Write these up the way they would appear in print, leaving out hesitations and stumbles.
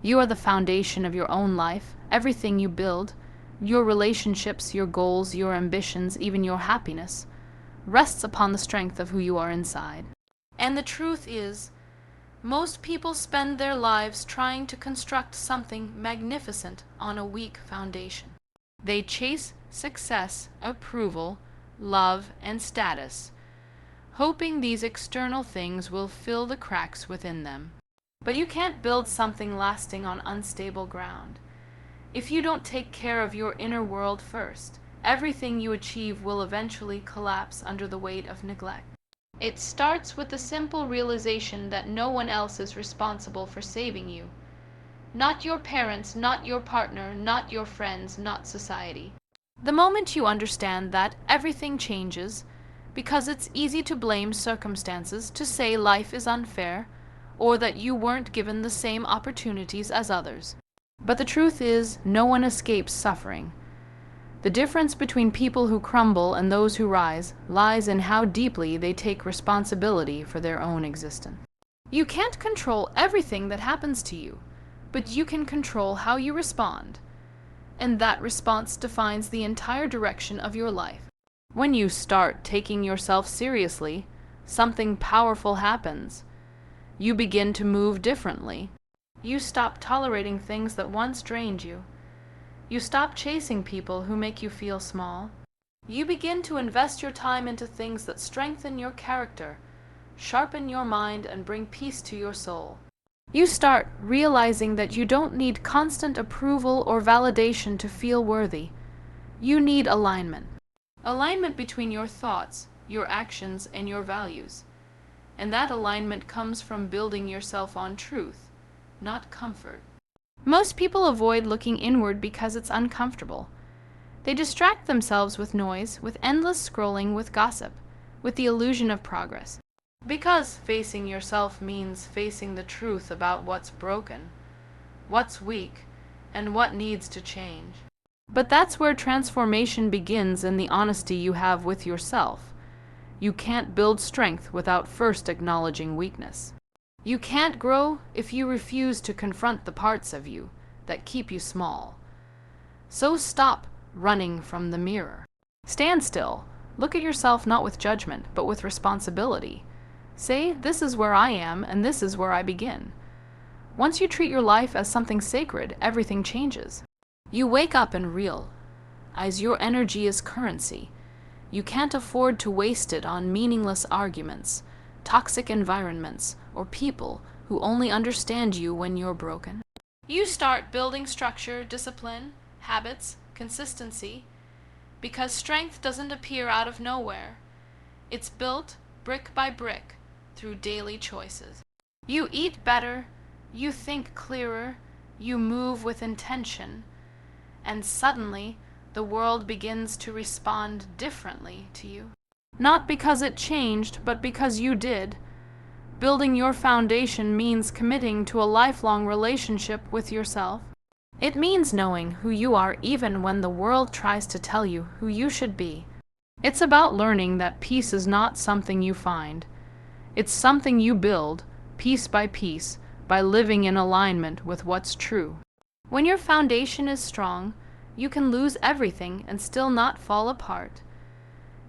You are the foundation of your own life. Everything you build, your relationships, your goals, your ambitions, even your happiness, rests upon the strength of who you are inside. And the truth is, most people spend their lives trying to construct something magnificent on a weak foundation. They chase success, approval, love, and status, hoping these external things will fill the cracks within them. But you can't build something lasting on unstable ground. If you don't take care of your inner world first, everything you achieve will eventually collapse under the weight of neglect. It starts with the simple realization that no one else is responsible for saving you. Not your parents, not your partner, not your friends, not society. The moment you understand that, everything changes, because it's easy to blame circumstances, to say life is unfair, or that you weren't given the same opportunities as others. But the truth is, no one escapes suffering. The difference between people who crumble and those who rise lies in how deeply they take responsibility for their own existence. You can't control everything that happens to you, but you can control how you respond. And that response defines the entire direction of your life. When you start taking yourself seriously, something powerful happens. You begin to move differently. You stop tolerating things that once drained you. You stop chasing people who make you feel small. You begin to invest your time into things that strengthen your character, sharpen your mind, and bring peace to your soul. You start realizing that you don't need constant approval or validation to feel worthy. You need alignment. Alignment between your thoughts, your actions, and your values. And that alignment comes from building yourself on truth, not comfort. Most people avoid looking inward because it's uncomfortable. They distract themselves with noise, with endless scrolling, with gossip, with the illusion of progress. Because facing yourself means facing the truth about what's broken, what's weak, and what needs to change. But that's where transformation begins, in the honesty you have with yourself. You can't build strength without first acknowledging weakness. You can't grow if you refuse to confront the parts of you that keep you small. So stop running from the mirror. Stand still. Look at yourself not with judgment, but with responsibility. Say, this is where I am, and this is where I begin. Once you treat your life as something sacred, everything changes. You wake up and realize your energy is currency. You can't afford to waste it on meaningless arguments, toxic environments, or people who only understand you when you're broken. You start building structure, discipline, habits, consistency, because strength doesn't appear out of nowhere. It's built brick by brick through daily choices. You eat better, you think clearer, you move with intention, and suddenly the world begins to respond differently to you. Not because it changed, but because you did. Building your foundation means committing to a lifelong relationship with yourself. It means knowing who you are even when the world tries to tell you who you should be. It's about learning that peace is not something you find. It's something you build, piece by piece, by living in alignment with what's true. When your foundation is strong, you can lose everything and still not fall apart.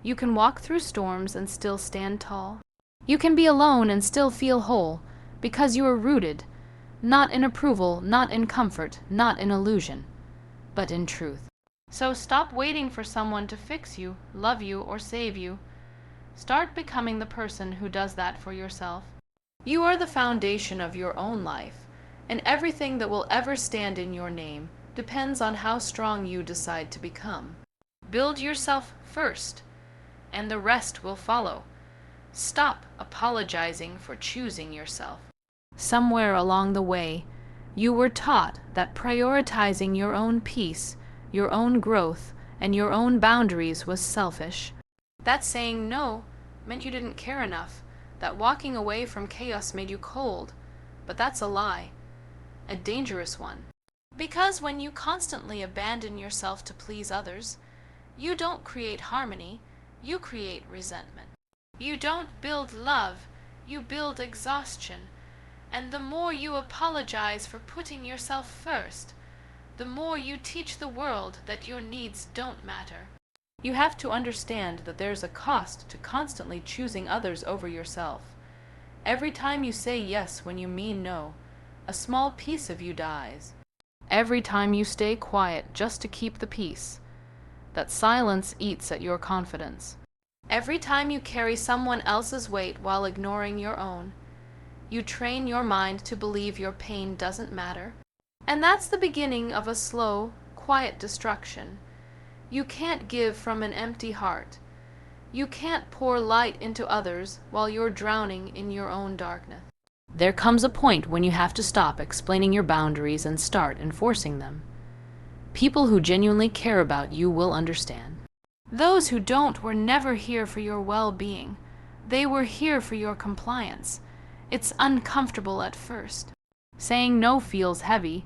You can walk through storms and still stand tall. You can be alone and still feel whole, because you are rooted, not in approval, not in comfort, not in illusion, but in truth. So stop waiting for someone to fix you, love you, or save you. Start becoming the person who does that for yourself. You are the foundation of your own life, and everything that will ever stand in your name depends on how strong you decide to become. Build yourself first, and the rest will follow. Stop apologizing for choosing yourself. Somewhere along the way, you were taught that prioritizing your own peace, your own growth, and your own boundaries was selfish. That saying no meant you didn't care enough, that walking away from chaos made you cold. But that's a lie, a dangerous one. Because when you constantly abandon yourself to please others, you don't create harmony, you create resentment. You don't build love, you build exhaustion. And the more you apologize for putting yourself first, the more you teach the world that your needs don't matter. You have to understand that there's a cost to constantly choosing others over yourself. Every time you say yes when you mean no, a small piece of you dies. Every time you stay quiet just to keep the peace, that silence eats at your confidence. Every time you carry someone else's weight while ignoring your own, you train your mind to believe your pain doesn't matter. And that's the beginning of a slow, quiet destruction. You can't give from an empty heart. You can't pour light into others while you're drowning in your own darkness. There comes a point when you have to stop explaining your boundaries and start enforcing them. People who genuinely care about you will understand. Those who don't were never here for your well-being. They were here for your compliance. It's uncomfortable at first. Saying no feels heavy.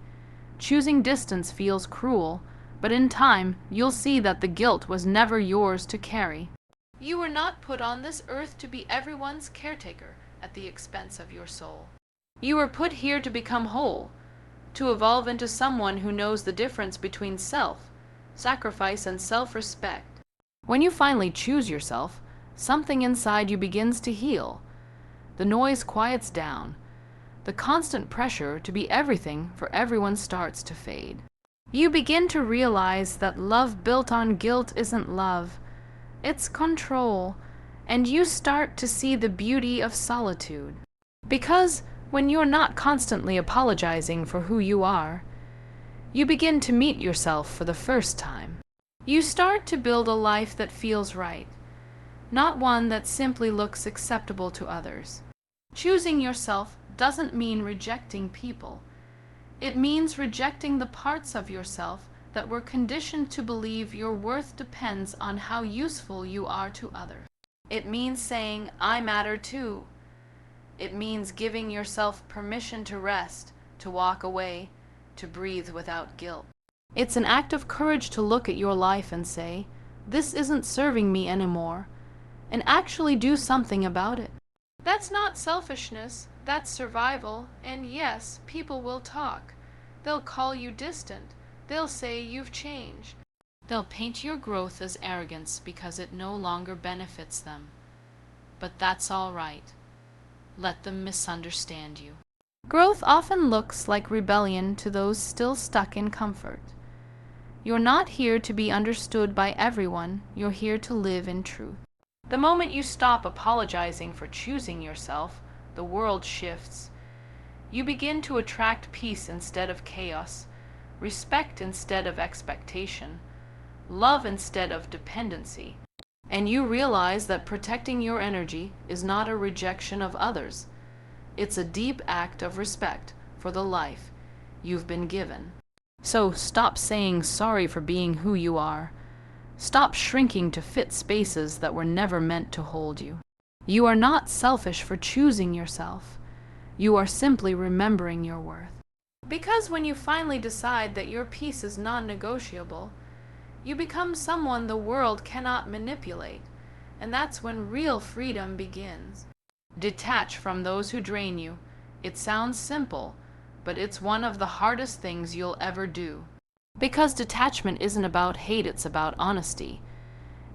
Choosing distance feels cruel. But in time, you'll see that the guilt was never yours to carry. You were not put on this earth to be everyone's caretaker at the expense of your soul. You were put here to become whole, to evolve into someone who knows the difference between sacrifice, and self-respect. When you finally choose yourself, something inside you begins to heal. The noise quiets down. The constant pressure to be everything for everyone starts to fade. You begin to realize that love built on guilt isn't love. It's control. And you start to see the beauty of solitude. Because when you're not constantly apologizing for who you are, you begin to meet yourself for the first time. You start to build a life that feels right, not one that simply looks acceptable to others. Choosing yourself doesn't mean rejecting people. It means rejecting the parts of yourself that were conditioned to believe your worth depends on how useful you are to others. It means saying, I matter too. It means giving yourself permission to rest, to walk away, to breathe without guilt. It's an act of courage to look at your life and say, this isn't serving me anymore, and actually do something about it. That's not selfishness, that's survival, and yes, people will talk. They'll call you distant. They'll say you've changed. They'll paint your growth as arrogance because it no longer benefits them. But that's all right. Let them misunderstand you. Growth often looks like rebellion to those still stuck in comfort. You're not here to be understood by everyone. You're here to live in truth. The moment you stop apologizing for choosing yourself, the world shifts. You begin to attract peace instead of chaos, respect instead of expectation, love instead of dependency. And you realize that protecting your energy is not a rejection of others. It's a deep act of respect for the life you've been given. So stop saying sorry for being who you are. Stop shrinking to fit spaces that were never meant to hold you. You are not selfish for choosing yourself. You are simply remembering your worth. Because when you finally decide that your peace is non-negotiable, you become someone the world cannot manipulate, and that's when real freedom begins. Detach from those who drain you. It sounds simple, but it's one of the hardest things you'll ever do. Because detachment isn't about hate, it's about honesty.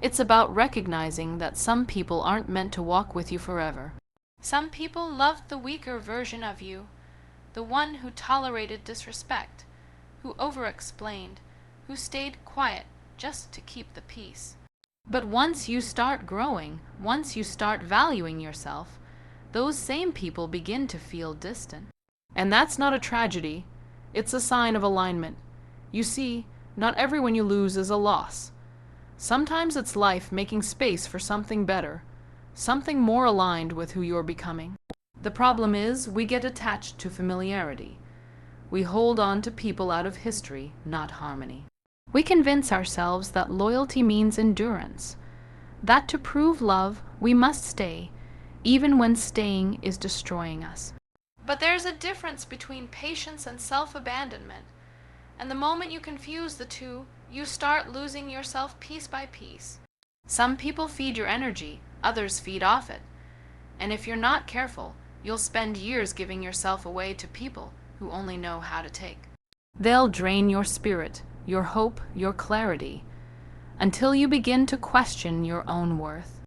It's about recognizing that some people aren't meant to walk with you forever. Some people loved the weaker version of you, the one who tolerated disrespect, who over-explained, who stayed quiet just to keep the peace. But once you start growing, once you start valuing yourself, those same people begin to feel distant. And that's not a tragedy. It's a sign of alignment. You see, not everyone you lose is a loss. Sometimes it's life making space for something better, something more aligned with who you're becoming. The problem is, we get attached to familiarity. We hold on to people out of history, not harmony. We convince ourselves that loyalty means endurance, that to prove love, we must stay, even when staying is destroying us. But there's a difference between patience and self-abandonment. And the moment you confuse the two, you start losing yourself piece by piece. Some people feed your energy, others feed off it. And if you're not careful, You'll spend years giving yourself away to people who only know how to take. They'll drain your spirit, your hope, your clarity, until you begin to question your own worth.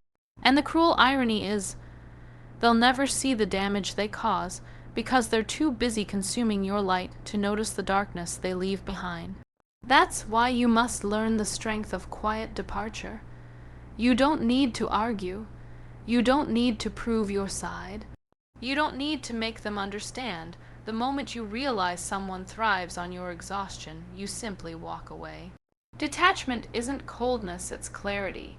And the cruel irony is, they'll never see the damage they cause because they're too busy consuming your light to notice the darkness they leave behind. That's why you must learn the strength of quiet departure. You don't need to argue. You don't need to prove your side. You don't need to make them understand. The moment you realize someone thrives on your exhaustion, you simply walk away. Detachment isn't coldness, it's clarity.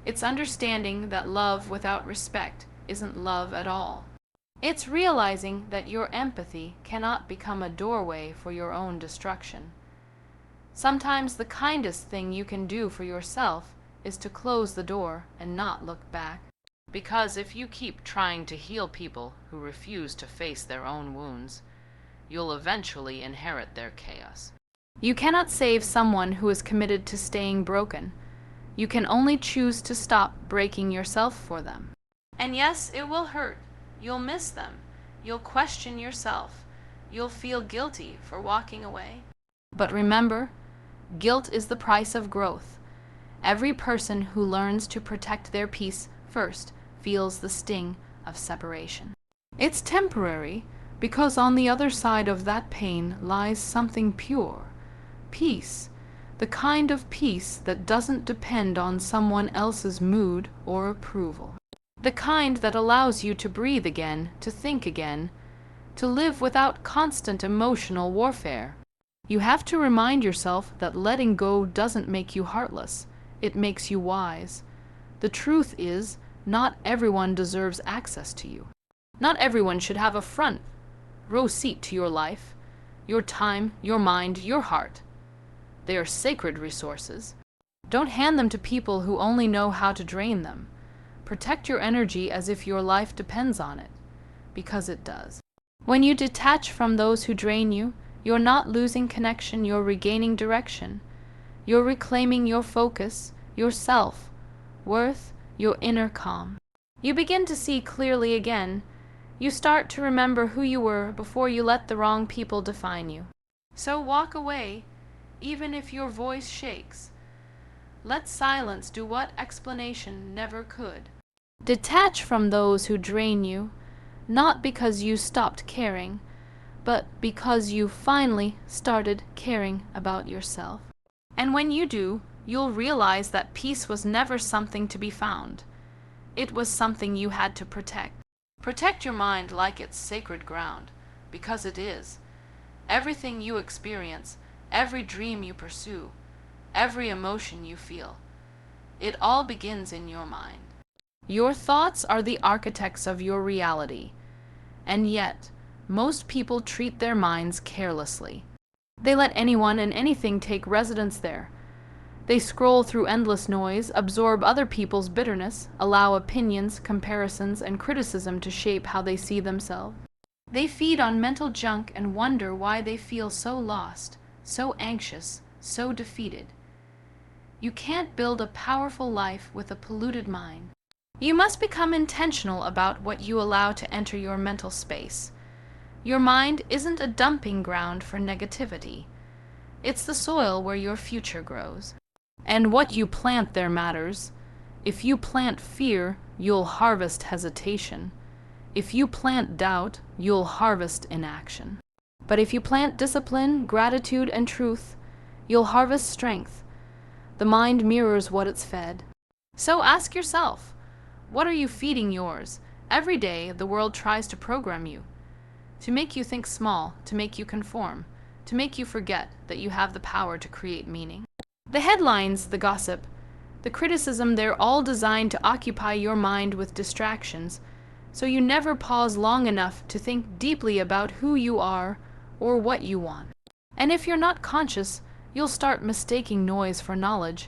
It's understanding that love without respect isn't love at all. It's realizing that your empathy cannot become a doorway for your own destruction. Sometimes the kindest thing you can do for yourself is to close the door and not look back. Because if you keep trying to heal people who refuse to face their own wounds, you'll eventually inherit their chaos. You cannot save someone who is committed to staying broken. You can only choose to stop breaking yourself for them. And yes, it will hurt. You'll miss them. You'll question yourself. You'll feel guilty for walking away. But remember, guilt is the price of growth. Every person who learns to protect their peace first feels the sting of separation. It's temporary because on the other side of that pain lies something pure, peace, the kind of peace that doesn't depend on someone else's mood or approval. The kind that allows you to breathe again, to think again, to live without constant emotional warfare. You have to remind yourself that letting go doesn't make you heartless. It makes you wise. The truth is, not everyone deserves access to you. Not everyone should have a front row seat to your life, your time, your mind, your heart. They are sacred resources. Don't hand them to people who only know how to drain them. Protect your energy as if your life depends on it, because it does. When you detach from those who drain you, you're not losing connection, you're regaining direction. You're reclaiming your focus, your self-worth, your inner calm. You begin to see clearly again. You start to remember who you were before you let the wrong people define you. So walk away, even if your voice shakes. Let silence do what explanation never could. Detach from those who drain you, not because you stopped caring, but because you finally started caring about yourself. And when you do, you'll realize that peace was never something to be found. It was something you had to protect. Protect your mind like it's sacred ground, because it is. Everything you experience, every dream you pursue, every emotion you feel, it all begins in your mind. Your thoughts are the architects of your reality, and yet, most people treat their minds carelessly. They let anyone and anything take residence there. They scroll through endless noise, absorb other people's bitterness, allow opinions, comparisons, and criticism to shape how they see themselves. They feed on mental junk and wonder why they feel so lost, so anxious, so defeated. You can't build a powerful life with a polluted mind. You must become intentional about what you allow to enter your mental space. Your mind isn't a dumping ground for negativity. It's the soil where your future grows. And what you plant there matters. If you plant fear, you'll harvest hesitation. If you plant doubt, you'll harvest inaction. But if you plant discipline, gratitude, and truth, you'll harvest strength. The mind mirrors what it's fed. So ask yourself, what are you feeding yours? Every day, the world tries to program you, to make you think small, to make you conform, to make you forget that you have the power to create meaning. The headlines, the gossip, the criticism, they're all designed to occupy your mind with distractions, so you never pause long enough to think deeply about who you are or what you want. And if you're not conscious, you'll start mistaking noise for knowledge.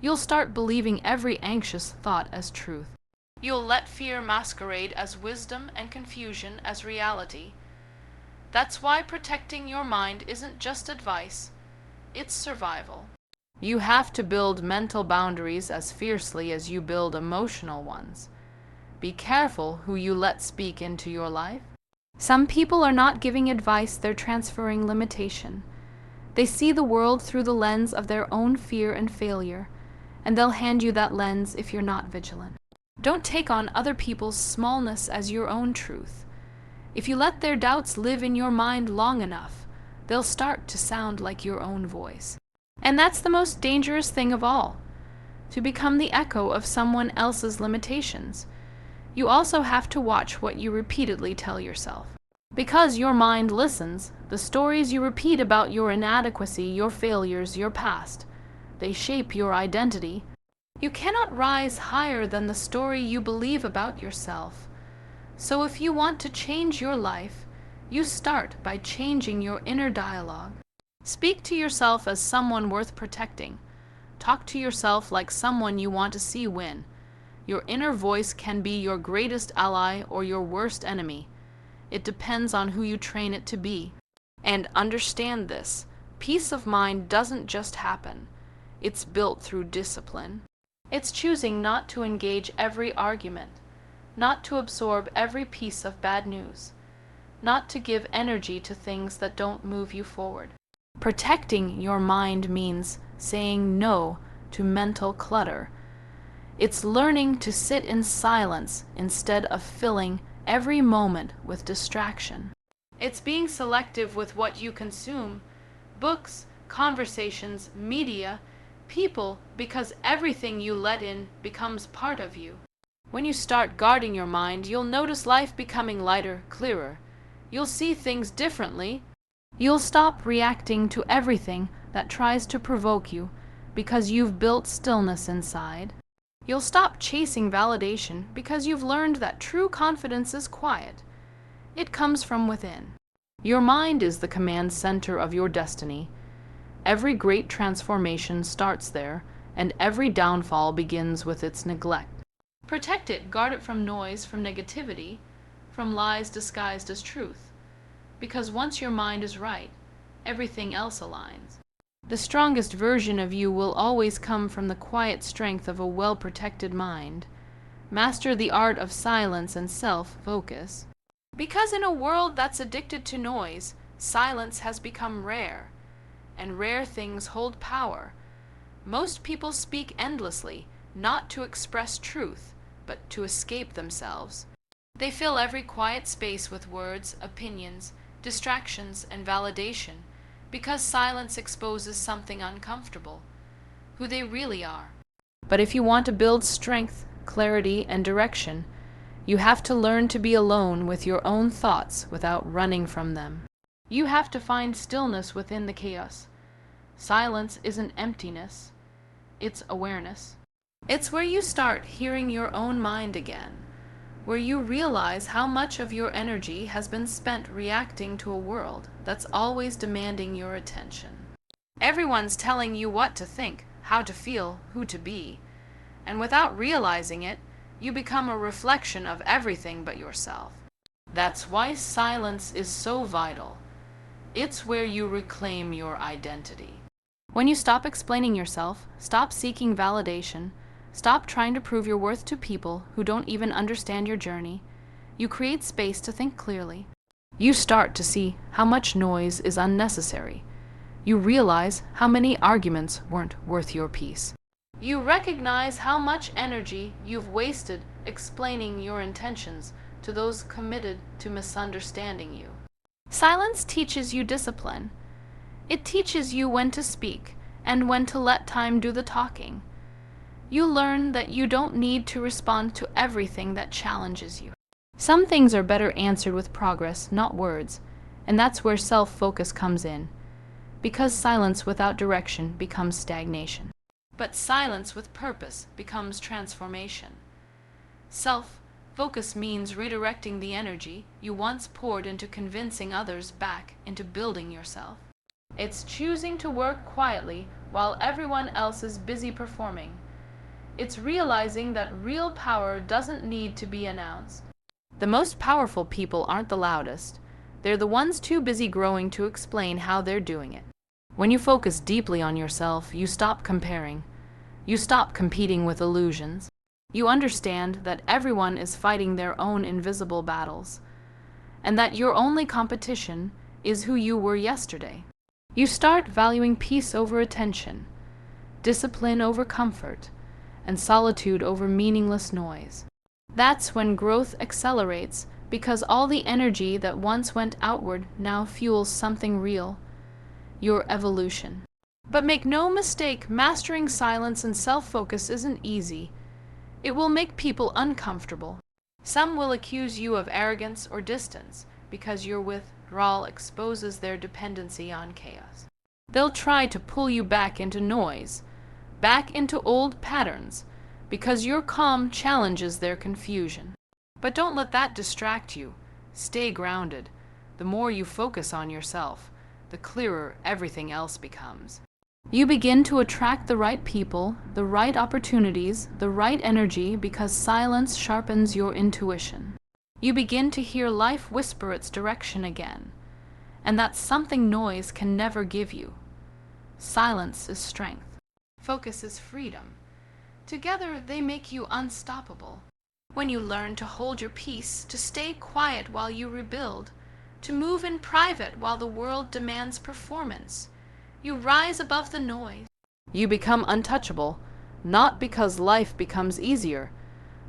You'll start believing every anxious thought as truth. You'll let fear masquerade as wisdom and confusion as reality. That's why protecting your mind isn't just advice, it's survival. You have to build mental boundaries as fiercely as you build emotional ones. Be careful who you let speak into your life. Some people are not giving advice, they're transferring limitation. They see the world through the lens of their own fear and failure, and they'll hand you that lens if you're not vigilant. Don't take on other people's smallness as your own truth. If you let their doubts live in your mind long enough, they'll start to sound like your own voice. And that's the most dangerous thing of all, to become the echo of someone else's limitations. You also have to watch what you repeatedly tell yourself. Because your mind listens, the stories you repeat about your inadequacy, your failures, your past, they shape your identity. You cannot rise higher than the story you believe about yourself. So if you want to change your life, you start by changing your inner dialogue. Speak to yourself as someone worth protecting. Talk to yourself like someone you want to see win. Your inner voice can be your greatest ally or your worst enemy. It depends on who you train it to be. And understand this, peace of mind doesn't just happen. It's built through discipline. It's choosing not to engage every argument, not to absorb every piece of bad news, not to give energy to things that don't move you forward. Protecting your mind means saying no to mental clutter. It's learning to sit in silence instead of filling every moment with distraction. It's being selective with what you consume, books, conversations, media, people, because everything you let in becomes part of you. When you start guarding your mind, you'll notice life becoming lighter, clearer. You'll see things differently. You'll stop reacting to everything that tries to provoke you because you've built stillness inside. You'll stop chasing validation because you've learned that true confidence is quiet. It comes from within. Your mind is the command center of your destiny. Every great transformation starts there, and every downfall begins with its neglect. Protect it, guard it from noise, from negativity, from lies disguised as truth. Because once your mind is right, everything else aligns. The strongest version of you will always come from the quiet strength of a well-protected mind. Master the art of silence and self-focus. Because in a world that's addicted to noise, silence has become rare, and rare things hold power. Most people speak endlessly, not to express truth, but to escape themselves. They fill every quiet space with words, opinions, distractions, and validation, because silence exposes something uncomfortable, who they really are. But if you want to build strength, clarity, and direction, you have to learn to be alone with your own thoughts without running from them. You have to find stillness within the chaos. Silence isn't emptiness, it's awareness. It's where you start hearing your own mind again, where you realize how much of your energy has been spent reacting to a world that's always demanding your attention. Everyone's telling you what to think, how to feel, who to be, and without realizing it, you become a reflection of everything but yourself. That's why silence is so vital. It's where you reclaim your identity. When you stop explaining yourself, stop seeking validation, stop trying to prove your worth to people who don't even understand your journey, you create space to think clearly. You start to see how much noise is unnecessary. You realize how many arguments weren't worth your peace. You recognize how much energy you've wasted explaining your intentions to those committed to misunderstanding you. Silence teaches you discipline. It teaches you when to speak and when to let time do the talking. You learn that you don't need to respond to everything that challenges you. Some things are better answered with progress, not words, and that's where self-focus comes in. Because silence without direction becomes stagnation. But silence with purpose becomes transformation. Self-focus means redirecting the energy you once poured into convincing others back into building yourself. It's choosing to work quietly while everyone else is busy performing. It's realizing that real power doesn't need to be announced. The most powerful people aren't the loudest. They're the ones too busy growing to explain how they're doing it. When you focus deeply on yourself, you stop comparing. You stop competing with illusions. You understand that everyone is fighting their own invisible battles, and that your only competition is who you were yesterday. You start valuing peace over attention, discipline over comfort, and solitude over meaningless noise. That's when growth accelerates, because all the energy that once went outward now fuels something real, your evolution. But make no mistake, mastering silence and self-focus isn't easy. It will make people uncomfortable. Some will accuse you of arrogance or distance because your withdrawal exposes their dependency on chaos. They'll try to pull you back into noise, back into old patterns, because your calm challenges their confusion. But don't let that distract you. Stay grounded. The more you focus on yourself, the clearer everything else becomes. You begin to attract the right people, the right opportunities, the right energy, because silence sharpens your intuition. You begin to hear life whisper its direction again, and that's something noise can never give you. Silence is strength. Focus is freedom. Together they make you unstoppable. When you learn to hold your peace, to stay quiet while you rebuild, to move in private while the world demands performance, you rise above the noise. You become untouchable, not because life becomes easier,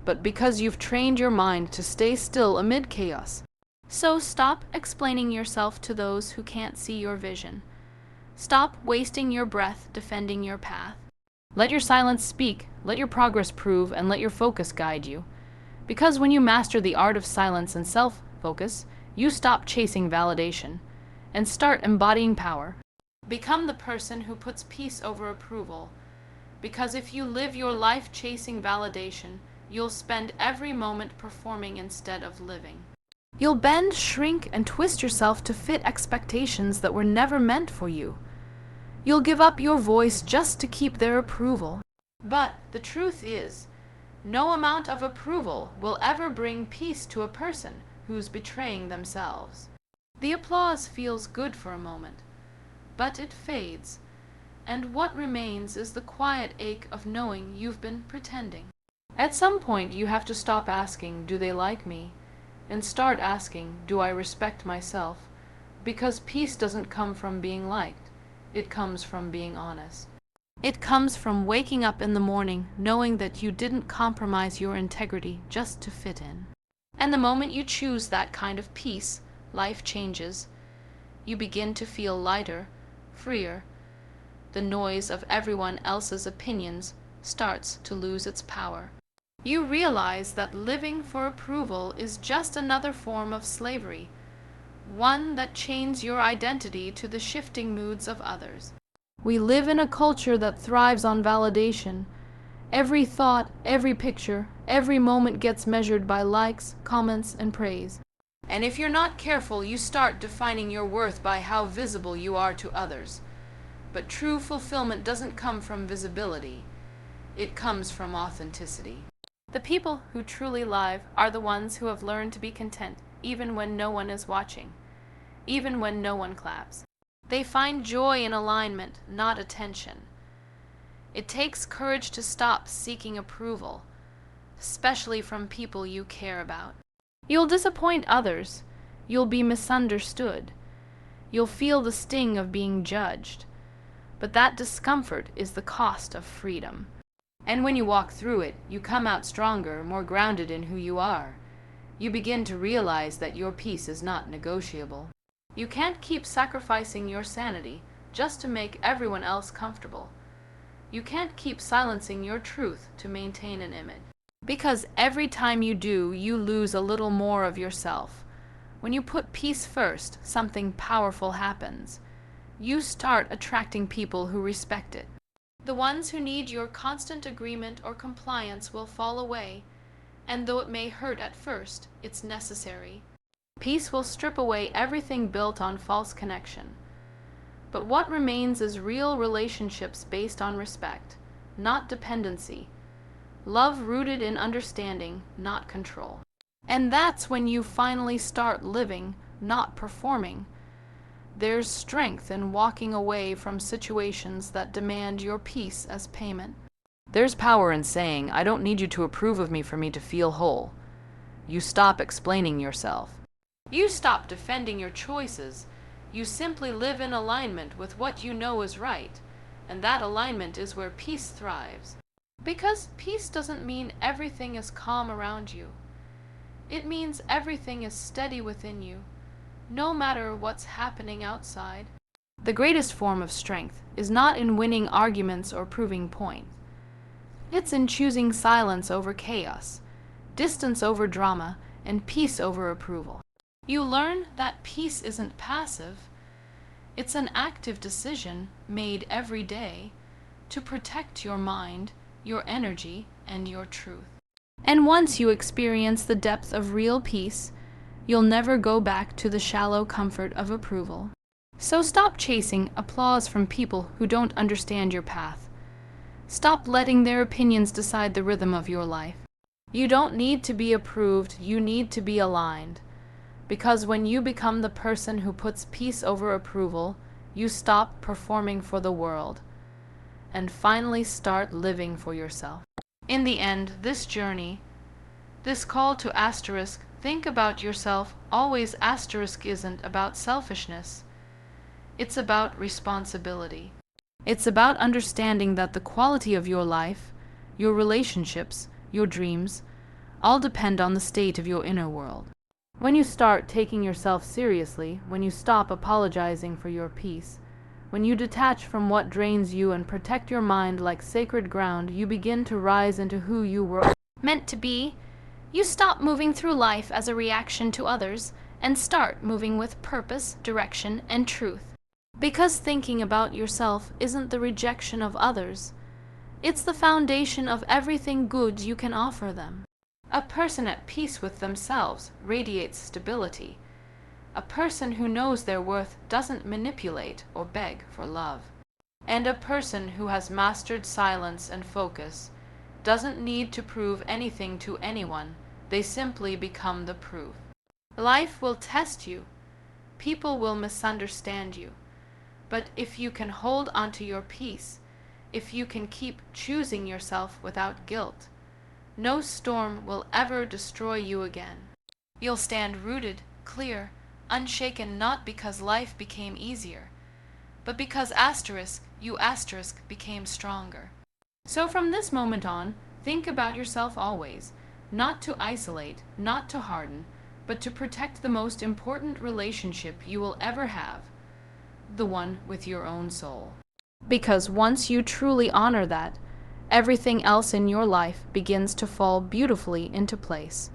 but because you've trained your mind to stay still amid chaos. So stop explaining yourself to those who can't see your vision. Stop wasting your breath defending your path. Let your silence speak, let your progress prove, and let your focus guide you. Because when you master the art of silence and self-focus, you stop chasing validation and start embodying power. Become the person who puts peace over approval. Because if you live your life chasing validation, you'll spend every moment performing instead of living. You'll bend, shrink, and twist yourself to fit expectations that were never meant for you. You'll give up your voice just to keep their approval. But the truth is, no amount of approval will ever bring peace to a person who's betraying themselves. The applause feels good for a moment, but it fades, and what remains is the quiet ache of knowing you've been pretending. At some point, you have to stop asking, "Do they like me?" and start asking, "Do I respect myself?" Because peace doesn't come from being liked. It comes from being honest. It comes from waking up in the morning knowing that you didn't compromise your integrity just to fit in. And the moment you choose that kind of peace, life changes. You begin to feel lighter, freer. The noise of everyone else's opinions starts to lose its power. You realize that living for approval is just another form of slavery, one that chains your identity to the shifting moods of others. We live in a culture that thrives on validation. Every thought, every picture, every moment gets measured by likes, comments, and praise. And if you're not careful, you start defining your worth by how visible you are to others. But true fulfillment doesn't come from visibility. It comes from authenticity. The people who truly live are the ones who have learned to be content even when no one is watching, even when no one claps. They find joy in alignment, not attention. It takes courage to stop seeking approval, especially from people you care about. You'll disappoint others. You'll be misunderstood. You'll feel the sting of being judged. But that discomfort is the cost of freedom. And when you walk through it, you come out stronger, more grounded in who you are. You begin to realize that your peace is not negotiable. You can't keep sacrificing your sanity just to make everyone else comfortable. You can't keep silencing your truth to maintain an image. Because every time you do, you lose a little more of yourself. When you put peace first, something powerful happens. You start attracting people who respect it. The ones who need your constant agreement or compliance will fall away, and though it may hurt at first, it's necessary. Peace will strip away everything built on false connection. But what remains is real relationships based on respect, not dependency. Love rooted in understanding, not control. And that's when you finally start living, not performing. There's strength in walking away from situations that demand your peace as payment. There's power in saying, I don't need you to approve of me for me to feel whole. You stop explaining yourself. You stop defending your choices. You simply live in alignment with what you know is right, and that alignment is where peace thrives. Because peace doesn't mean everything is calm around you. It means everything is steady within you, no matter what's happening outside. The greatest form of strength is not in winning arguments or proving points. It's in choosing silence over chaos, distance over drama, and peace over approval. You learn that peace isn't passive. It's an active decision made every day to protect your mind, your energy, and your truth. And once you experience the depth of real peace, you'll never go back to the shallow comfort of approval. So stop chasing applause from people who don't understand your path. Stop letting their opinions decide the rhythm of your life. You don't need to be approved, you need to be aligned. Because when you become the person who puts peace over approval, you stop performing for the world and finally start living for yourself. In the end, this journey, this call to asterisk, think about yourself, always asterisk isn't about selfishness. It's about responsibility. It's about understanding that the quality of your life, your relationships, your dreams, all depend on the state of your inner world. When you start taking yourself seriously, when you stop apologizing for your peace, when you detach from what drains you and protect your mind like sacred ground, you begin to rise into who you were meant to be. You stop moving through life as a reaction to others and start moving with purpose, direction, and truth. Because thinking about yourself isn't the rejection of others. It's the foundation of everything good you can offer them. A person at peace with themselves radiates stability. A person who knows their worth doesn't manipulate or beg for love. And a person who has mastered silence and focus doesn't need to prove anything to anyone. They simply become the proof. Life will test you. People will misunderstand you. But if you can hold onto your peace, if you can keep choosing yourself without guilt, no storm will ever destroy you again. You'll stand rooted, clear, unshaken, not because life became easier, but because you became stronger. So from this moment on, think about yourself always, not to isolate, not to harden, but to protect the most important relationship you will ever have, the one with your own soul. Because once you truly honor that, everything else in your life begins to fall beautifully into place.